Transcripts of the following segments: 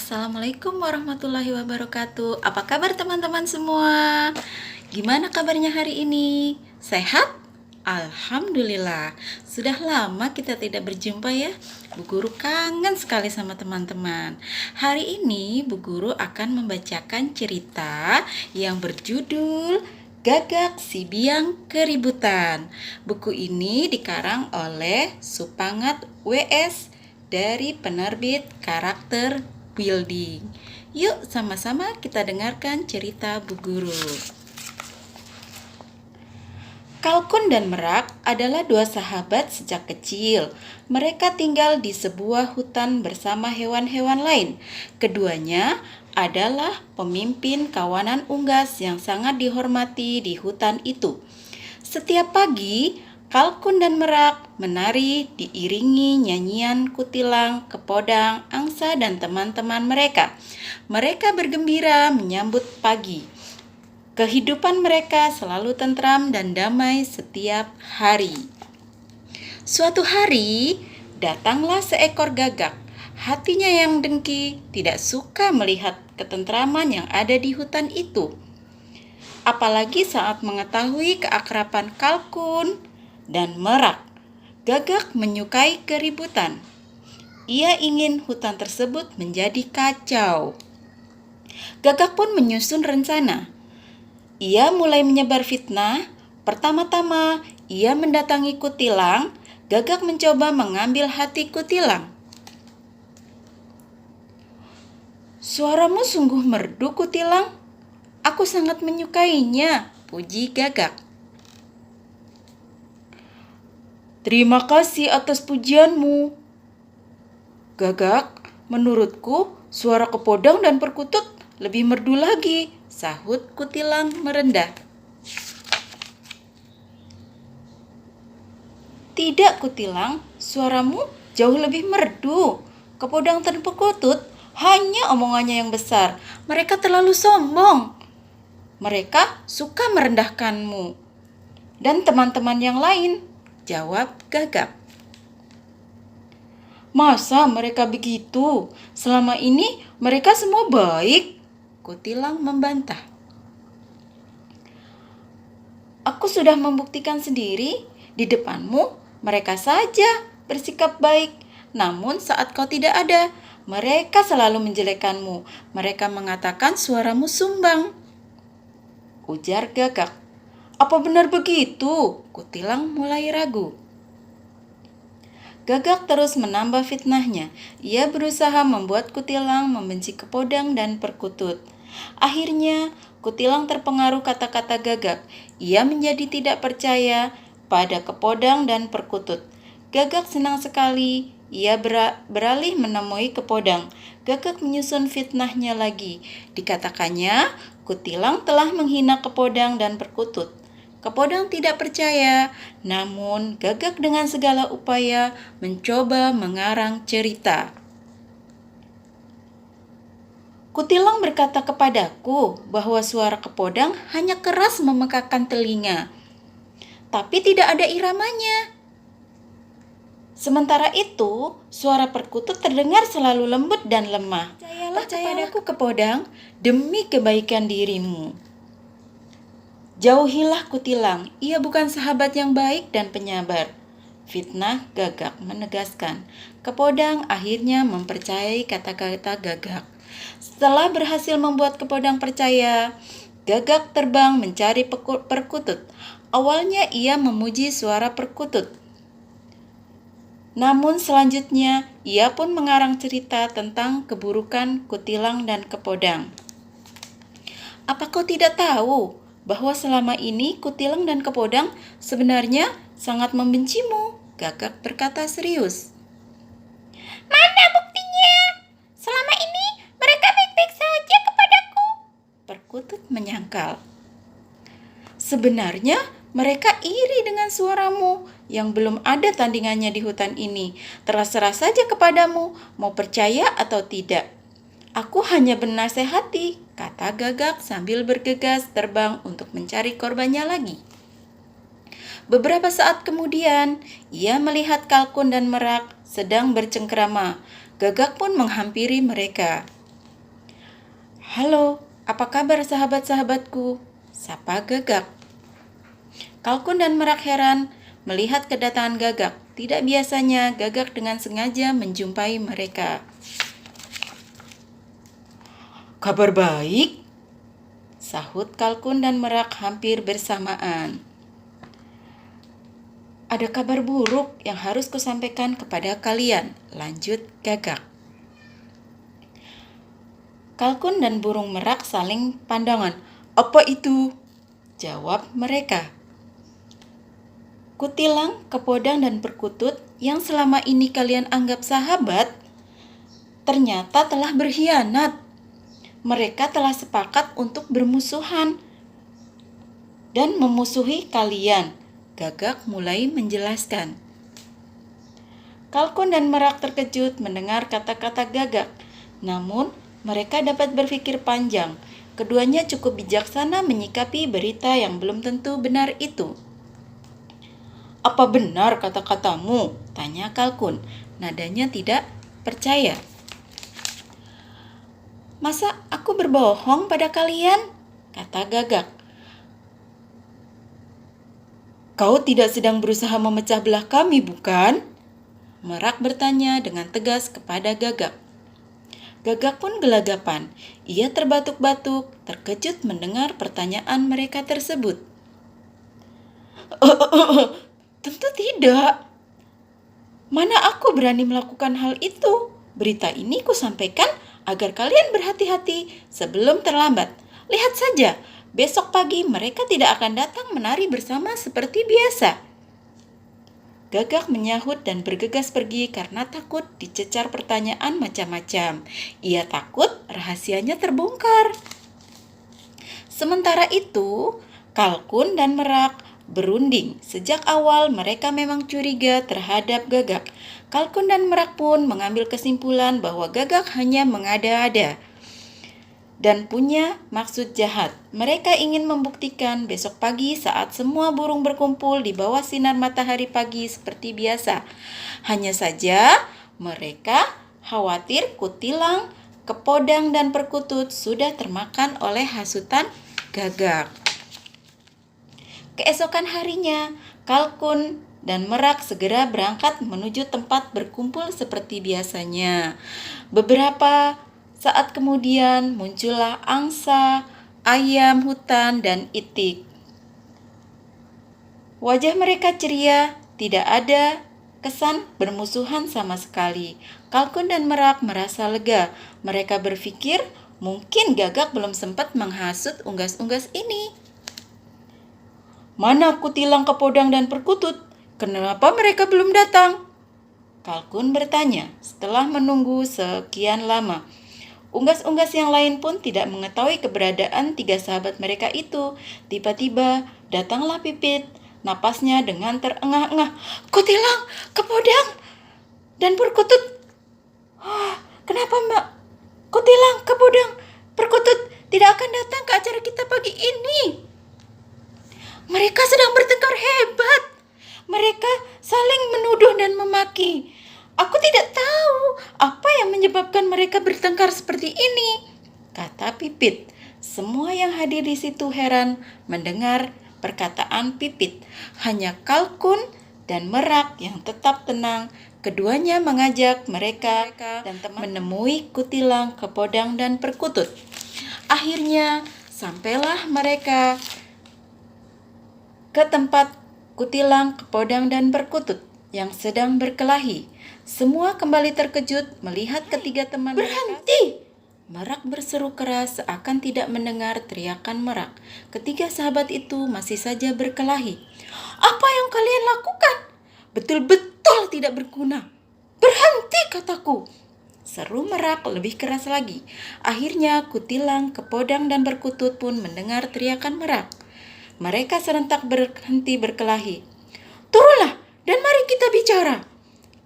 Assalamualaikum warahmatullahi wabarakatuh. Apa kabar teman-teman semua? Gimana kabarnya hari ini? Sehat? Alhamdulillah. Sudah lama kita tidak berjumpa ya. Bu Guru kangen sekali sama teman-teman. Hari ini Bu Guru akan membacakan cerita yang berjudul Gagak Si Biang Keributan. Buku ini dikarang oleh Supangat W.S. dari penerbit Karakter Building. Yuk sama-sama kita dengarkan cerita Bu Guru. Kalkun dan Merak adalah dua sahabat sejak kecil. Mereka tinggal di sebuah hutan bersama hewan-hewan lain. Keduanya adalah pemimpin kawanan unggas yang sangat dihormati di hutan itu. Setiap pagi, Kalkun dan Merak menari diiringi nyanyian kutilang, kepodang, angsa, dan teman-teman mereka. Mereka bergembira menyambut pagi. Kehidupan mereka selalu tentram dan damai setiap hari. Suatu hari, datanglah seekor gagak. Hatinya yang dengki tidak suka melihat ketentraman yang ada di hutan itu. Apalagi saat mengetahui keakraban Kalkun dan Merak. Gagak menyukai keributan. Ia ingin hutan tersebut menjadi kacau. Gagak pun menyusun rencana. Ia mulai menyebar fitnah. Pertama-tama, ia mendatangi Kutilang. Gagak mencoba mengambil hati Kutilang. "Suaramu sungguh merdu, Kutilang. Aku sangat menyukainya," puji Gagak. "Terima kasih atas pujianmu, Gagak. Menurutku, suara kepodang dan perkutut lebih merdu lagi," sahut Kutilang merendah. "Tidak, Kutilang, suaramu jauh lebih merdu. Kepodang dan perkutut hanya omongannya yang besar. Mereka terlalu sombong. Mereka suka merendahkanmu dan teman-teman yang lain," jawab Gagak. "Masa mereka begitu? Selama ini mereka semua baik," Kutilang membantah. "Aku sudah membuktikan sendiri di depanmu, mereka saja bersikap baik. Namun saat kau tidak ada, mereka selalu menjelekkanmu. Mereka mengatakan suaramu sumbang," ujar Gagak. "Apa benar begitu?" Kutilang mulai ragu. Gagak terus menambah fitnahnya. Ia berusaha membuat Kutilang membenci kepodang dan perkutut. Akhirnya, Kutilang terpengaruh kata-kata Gagak. Ia menjadi tidak percaya pada kepodang dan perkutut. Gagak senang sekali. Ia beralih menemui kepodang. Gagak menyusun fitnahnya lagi. Dikatakannya, Kutilang telah menghina kepodang dan perkutut. Kepodang tidak percaya, namun Gagak dengan segala upaya mencoba mengarang cerita. "Kutilang berkata kepadaku bahwa suara kepodang hanya keras memekakan telinga, tapi tidak ada iramanya. Sementara itu, suara perkutut terdengar selalu lembut dan lemah. Percayalah kepadaku, Kepodang, demi kebaikan dirimu." "Jauhilah Kutilang, ia bukan sahabat yang baik dan penyabar," fitnah Gagak menegaskan. Kepodang akhirnya mempercayai kata-kata Gagak. Setelah berhasil membuat Kepodang percaya, Gagak terbang mencari perkutut. Awalnya ia memuji suara perkutut. Namun selanjutnya ia pun mengarang cerita tentang keburukan Kutilang dan Kepodang. "Apa kau tidak tahu bahwa selama ini Kutilang dan Kepodang sebenarnya sangat membencimu?" Gagak berkata serius. "Mana buktinya? Selama ini mereka baik-baik saja kepadaku," perkutut menyangkal. "Sebenarnya mereka iri dengan suaramu yang belum ada tandingannya di hutan ini. Terserah saja kepadamu mau percaya atau tidak. Aku hanya bernasehati," kata Gagak sambil bergegas terbang untuk mencari korbannya lagi. Beberapa saat kemudian, ia melihat Kalkun dan Merak sedang bercengkrama. Gagak pun menghampiri mereka. Halo, apa kabar sahabat-sahabatku? Sapa Gagak. Kalkun dan Merak heran melihat kedatangan Gagak. Tidak biasanya Gagak dengan sengaja menjumpai mereka. Kabar baik, sahut Kalkun dan Merak hampir bersamaan. Ada kabar buruk yang harus kusampaikan kepada kalian, lanjut Gagak. Kalkun dan burung merak saling pandangan. Apa itu? Jawab mereka. Kutilang, kepodang, dan perkutut yang selama ini kalian anggap sahabat, ternyata telah berkhianat. Mereka telah sepakat untuk bermusuhan dan memusuhi kalian. Gagak mulai menjelaskan. Kalkun dan Merak terkejut mendengar kata-kata Gagak. Namun, mereka dapat berpikir panjang. Keduanya cukup bijaksana menyikapi berita yang belum tentu benar itu. Apa benar kata-katamu? Tanya Kalkun. Nadanya tidak percaya. Masa aku berbohong pada kalian? Kata Gagak. Kau tidak sedang berusaha memecah belah kami, bukan? Merak bertanya dengan tegas kepada Gagak. Gagak pun gelagapan. Ia terbatuk-batuk, terkejut mendengar pertanyaan mereka tersebut. Tentu tidak. Mana aku berani melakukan hal itu? Berita ini kusampaikan agar kalian berhati-hati sebelum terlambat. Lihat saja, besok pagi mereka tidak akan datang menari bersama seperti biasa. Gagak menyahut dan bergegas pergi karena takut dicecar pertanyaan macam-macam. Ia takut rahasianya terbongkar. Sementara itu, Kalkun dan Merak berunding. Sejak awal mereka memang curiga terhadap Gagak. Kalkun dan Merak pun mengambil kesimpulan bahwa Gagak hanya mengada-ada dan punya maksud jahat. Mereka ingin membuktikan besok pagi saat semua burung berkumpul di bawah sinar matahari pagi seperti biasa. Hanya saja mereka khawatir kutilang, kepodang, dan perkutut sudah termakan oleh hasutan Gagak. Keesokan harinya, Kalkun dan Merak segera berangkat menuju tempat berkumpul seperti biasanya. Beberapa saat kemudian muncullah angsa, ayam hutan, dan itik. Wajah mereka ceria, tidak ada kesan bermusuhan sama sekali. Kalkun dan Merak merasa lega. Mereka berpikir mungkin Gagak belum sempat menghasut unggas-unggas ini. Mana kutilang, kepodang, dan perkutut? Kenapa mereka belum datang? Kalkun bertanya setelah menunggu sekian lama. Unggas-unggas yang lain pun tidak mengetahui keberadaan tiga sahabat mereka itu. Tiba-tiba datanglah Pipit, napasnya dengan terengah-engah. Kutilang, kepodang, dan perkutut. Kenapa Mbak? Kutilang, kepodang, perkutut tidak akan datang ke acara kita pagi ini. Mereka sedang bertengkar hebat. Mereka saling menuduh dan memaki. Aku tidak tahu apa yang menyebabkan mereka bertengkar seperti ini, kata Pipit. Semua yang hadir di situ heran mendengar perkataan Pipit. Hanya Kalkun dan Merak yang tetap tenang. Keduanya mengajak mereka dan teman menemui kutilang, kepodang, dan perkutut. Akhirnya sampailah mereka ke tempat kutilang, kepodang, dan perkutut yang sedang berkelahi. Semua kembali terkejut melihat ketiga teman mereka. Berhenti! Merak berseru keras seakan tidak mendengar teriakan Merak. Ketiga sahabat itu masih saja berkelahi. Apa yang kalian lakukan? Betul-betul tidak berguna. Berhenti, kataku! Seru Merak lebih keras lagi. Akhirnya kutilang, kepodang, dan perkutut pun mendengar teriakan Merak. Mereka serentak berhenti berkelahi. Turunlah dan mari kita bicara.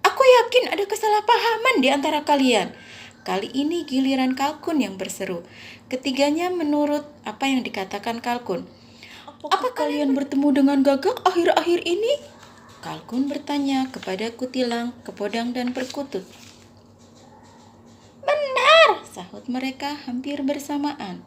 Aku yakin ada kesalahpahaman di antara kalian. Kali ini giliran Kalkun yang berseru. Ketiganya menurut apa yang dikatakan Kalkun. Apa kalian bertemu dengan Gagak akhir-akhir ini? Kalkun bertanya kepada kutilang, kepodang, dan perkutut. Benar, sahut mereka hampir bersamaan.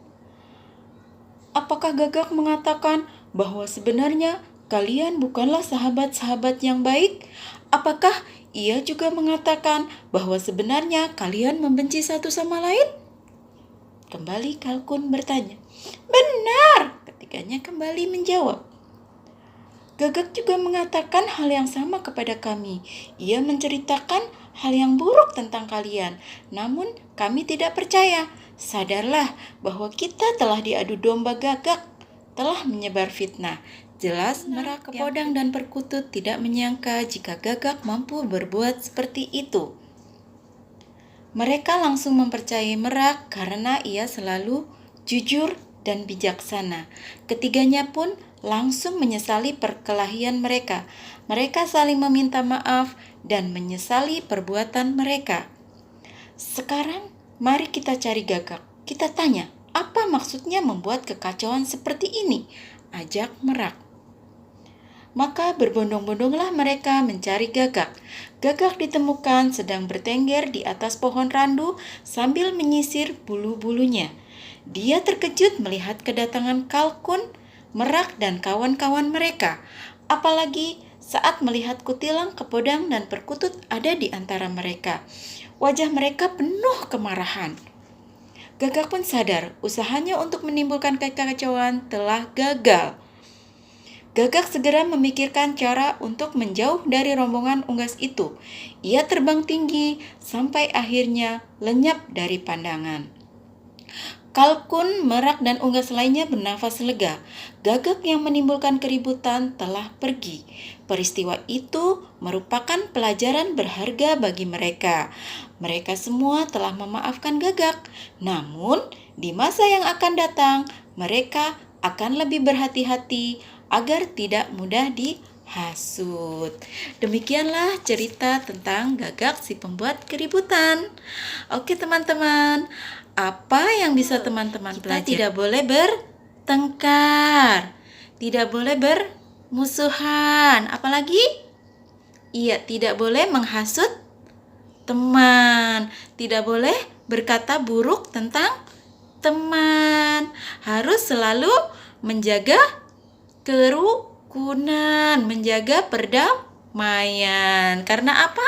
Apakah Gagak mengatakan bahwa sebenarnya kalian bukanlah sahabat-sahabat yang baik? Apakah ia juga mengatakan bahwa sebenarnya kalian membenci satu sama lain? Kembali Kalkun bertanya. Benar, ketiganya kembali menjawab. Gagak juga mengatakan hal yang sama kepada kami. Ia menceritakan hal yang buruk tentang kalian, namun kami tidak percaya. Sadarlah bahwa kita telah diadu domba Gagak, telah menyebar fitnah. Jelas Merak, Kepodang, dan Perkutut tidak menyangka jika Gagak mampu berbuat seperti itu. Mereka langsung mempercayai Merak karena ia selalu jujur dan bijaksana. Ketiganya pun langsung menyesali perkelahian mereka. Mereka saling meminta maaf dan menyesali perbuatan mereka. Sekarang mari kita cari Gagak. Kita tanya, apa maksudnya membuat kekacauan seperti ini? Ajak Merak. Maka berbondong-bondonglah mereka mencari Gagak. Gagak ditemukan sedang bertengger di atas pohon randu sambil menyisir bulu-bulunya. Dia terkejut melihat kedatangan Kalkun, Merak, dan kawan-kawan mereka. Apalagi saat melihat Kutilang, Kepodang, dan Perkutut ada di antara mereka. Wajah mereka penuh kemarahan. Gagak pun sadar usahanya untuk menimbulkan kekacauan telah gagal. Gagak segera memikirkan cara untuk menjauh dari rombongan unggas itu. Ia terbang tinggi sampai akhirnya lenyap dari pandangan. Kalkun, Merak, dan unggas lainnya bernafas lega. Gagak yang menimbulkan keributan telah pergi. Peristiwa itu merupakan pelajaran berharga bagi mereka. Mereka semua telah memaafkan Gagak. Namun, di masa yang akan datang, mereka akan lebih berhati-hati agar tidak mudah dihasut. Demikianlah cerita tentang Gagak si pembuat keributan. Oke teman-teman, apa yang bisa teman-teman pelajari? Kita tidak boleh bertengkar, tidak boleh bermusuhan, apalagi tidak boleh menghasut teman, tidak boleh berkata buruk tentang teman, harus selalu menjaga kerukunan, menjaga perdamaian. Karena apa?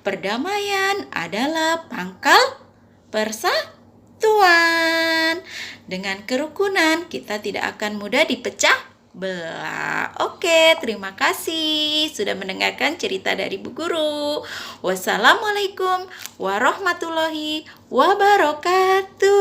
Perdamaian adalah pangkal persatuan. Dengan kerukunan kita tidak akan mudah dipecah belah. Oke, terima kasih sudah mendengarkan cerita dari Bu Guru. Wassalamualaikum warahmatullahi wabarakatuh.